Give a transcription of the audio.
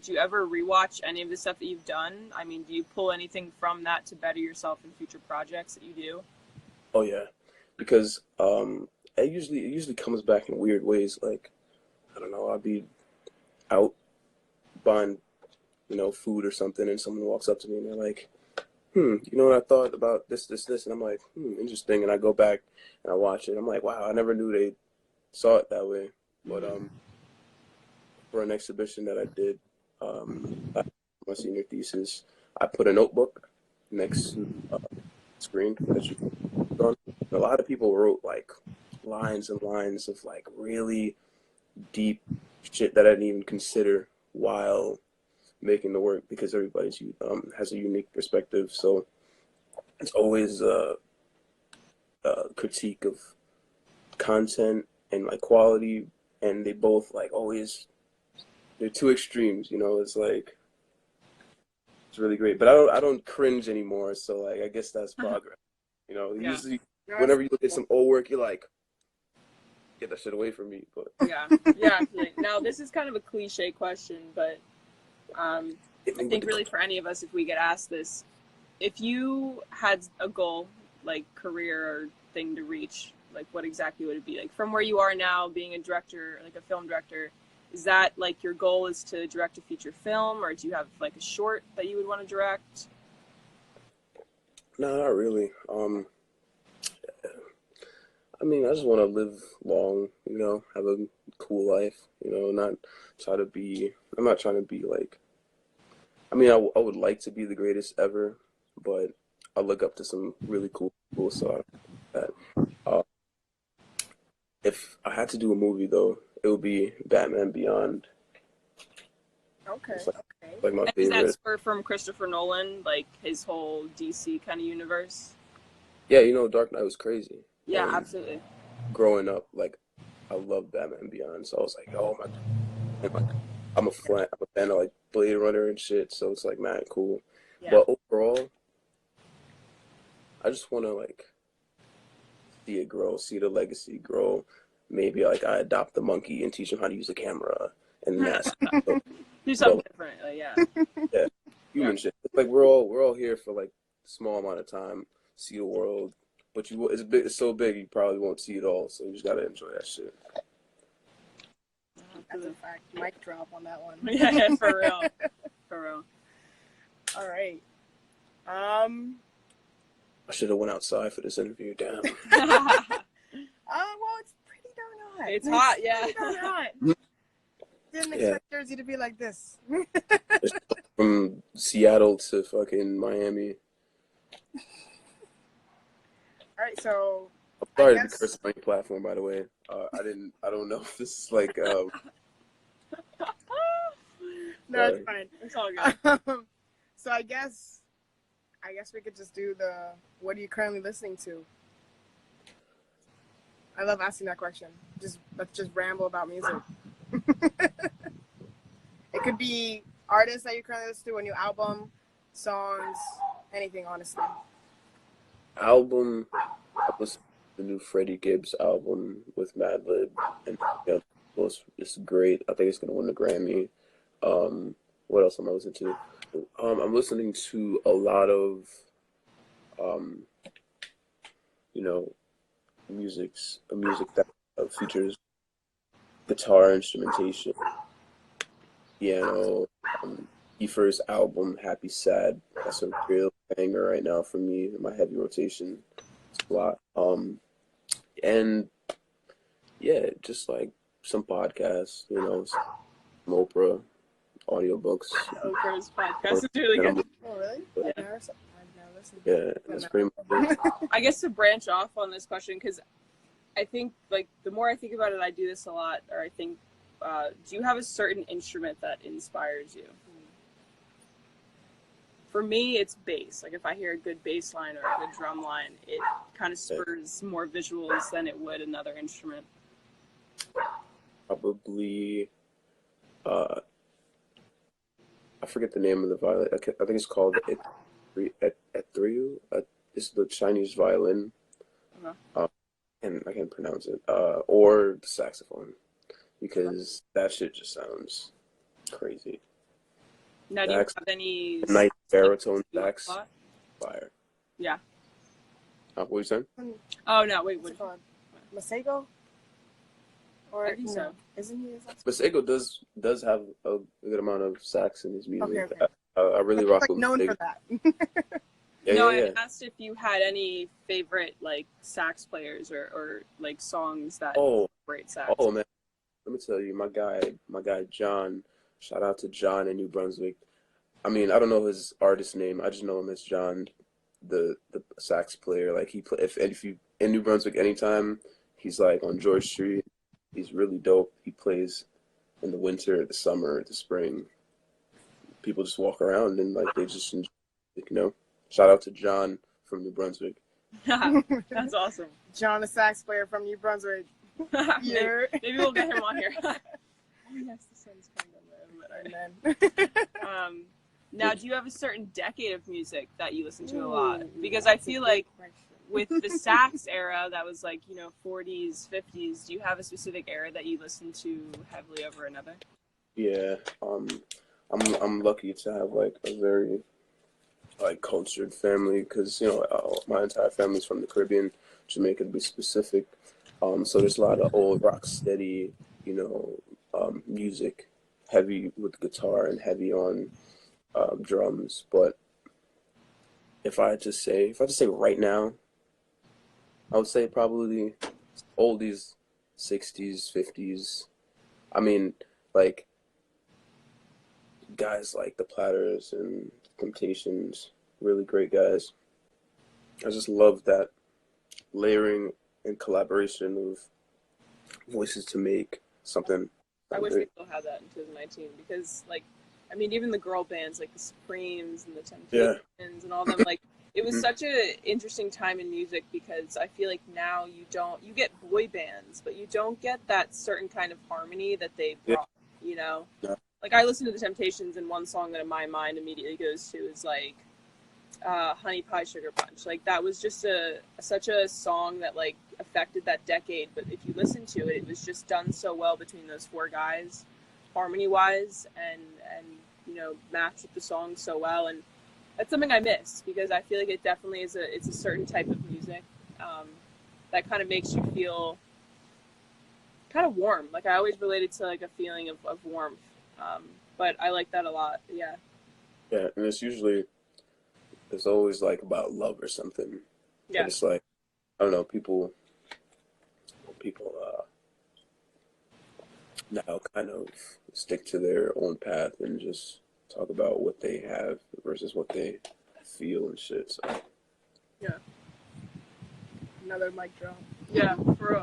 Do you ever rewatch any of the stuff that you've done? I mean, do you pull anything from that to better yourself in future projects that you do? Oh yeah, because it usually comes back in weird ways. Like I don't know, I'll be out buying food or something, and someone walks up to me and they're like, you know what I thought about this, and I'm like, interesting, and I go back and I watch it. I'm like, wow, I never knew they saw it that way. But for an exhibition that I did, my senior thesis, I put a notebook next to screen that you can on. A lot of people wrote like lines and lines of like really deep shit that I didn't even consider while making the work because everybody's has a unique perspective. So it's always a critique of content and like quality, and they both like always they're two extremes. It's like it's really great, but I don't cringe anymore. So like I guess that's progress. Yeah. Usually No, that's whenever you look at cool. some old work, you're like, get that shit away from me. But Yeah. Yeah. Now, this is kind of a cliche question, but hit I me with think the really for any of us, if we get asked this, if you had a goal, like career or thing to reach, like what exactly would it be? Like from where you are now, being a director, like a film director, is that like your goal is to direct a feature film, or do you have like a short that you would want to direct? No, not really. I mean, I just want to live long, have a cool life, not try to be, I'm not trying to be like, I mean, I would like to be the greatest ever, but I look up to some really cool people, so I don't that. Uh, if I had to do a movie, though, it would be Batman Beyond. Okay, It's okay. like my And is that favorite. spur from Christopher Nolan, like his whole DC kind of universe? Yeah, Dark Knight was crazy. Yeah, And absolutely. growing up, like, I loved Batman Beyond, so I was like, oh my and like I'm a fan of like Blade Runner and shit, so it's like man, cool. Yeah. But overall, I just want to like see it grow, see the legacy grow. Maybe like I adopt the monkey and teach him how to use a camera, and that's but, Do but something different. Yeah. yeah, Yeah. human shit. It's like we're all here for like a small amount of time, see the world. But it's big, it's so big you probably won't see it all. So you just gotta enjoy that shit. That's a fact. Mic drop on that one. Yeah, for real. For real. All right. I should have went outside for this interview. Damn. Well, it's pretty darn hot. It's hot, yeah. Pretty darn hot. Didn't Yeah, expect Jersey to be like this. it's from Seattle to fucking Miami. All right, so I'm I sorry to be guess cursing on your platform, by the way. I don't know if this is like, no, it's sorry. fine. It's all good. So I guess we could just do the what are you currently listening to? I love asking that question. Let's just ramble about music. It could be artists that you currently listen to, a new album, songs, anything, honestly. Album, I listened to the new Freddie Gibbs album with Madlib, and yeah, it's great. I think it's gonna win the Grammy. What else am I listening to? I'm listening to a lot of, um, you know, music that features guitar instrumentation, piano. Kiefer's album, Happy Sad, that's a real banger right now for me in my heavy rotation. It's a lot. And yeah, just like some podcasts, some Oprah, audiobooks. Oprah's podcast Um, is really and good. I'm, Oh, really? but, I've never listened yeah, that's pretty much it. I guess to branch off on this question, because I think like the more I think about it, I do this a lot, or I think, do you have a certain instrument that inspires you? For me, it's bass. Like if I hear a good bass line or a good drum line, it kind of spurs more visuals than it would another instrument. Probably, uh, I forget the name of the violin. I think it's called Etriu. It's the Chinese violin, Uh-huh. uh, and I can't pronounce it. Or the saxophone, because that shit just sounds crazy. Now, do you sax, have any Nite like baritone you like a sax, lot? fire. Yeah. What were you saying? Oh no, wait, What's what? it called? Montego? Or I think no? so. Isn't he a sax? Montego does have a good amount of sax in his music. Okay, okay. I really He's rock like with known Montego. for that. Yeah, No, yeah, I yeah. asked if you had any favorite like sax players or like songs that Oh, incorporate sax. oh man. Let me tell you, my guy John. Shout out to John in New Brunswick. I mean, I don't know his artist name. I just know him as John, the sax player. Like he play if you in New Brunswick anytime, he's like on George Street. He's really dope. He plays in the winter, the summer, the spring. People just walk around and like they just enjoy it, you know. Shout out to John from New Brunswick. That's awesome. John, a sax player from New Brunswick. maybe, Yeah. maybe we'll get him on here. Oh yes, the sun's kind of low. And then Now, do you have a certain decade of music that you listen to a lot? Because I feel like with the sax era, that was like, 40s, 50s, do you have a specific era that you listen to heavily over another? Yeah, I'm lucky to have like a very like cultured family because my entire family's from the Caribbean, Jamaica to be specific. So there's a lot of old rock steady, music, heavy with guitar and heavy on drums. But if I just say right now, I would say probably oldies, 60s, 50s. I mean, like guys like the Platters and Temptations, really great guys. I just love that layering and collaboration of voices to make something I sound wish we great. still had that in 2019 because, like, I mean, even the girl bands like the Supremes and the Yeah. Temptations and all them, like, it was Mhm. such a interesting time in music because I feel like now you get boy bands, but you don't get that certain kind of harmony that they Yeah. brought, you know? Yeah. Like, I listen to the Temptations and one song that my mind immediately goes to is like, Honey Pie Sugar Punch. Like that was just such a song that like affected that decade. But if you listen to it, it was just done so well between those four guys, harmony wise, and matched with the song so well. And that's something I miss because I feel like it definitely it's a certain type of music that kind of makes you feel kind of warm. Like I always related to like a feeling of warmth. But I like that a lot. Yeah. Yeah, and it's always like about love or something. Yeah. And it's like I don't know, people now kind of stick to their own path and just talk about what they have versus what they feel and shit. So Yeah. another mic drop. Yeah. For real.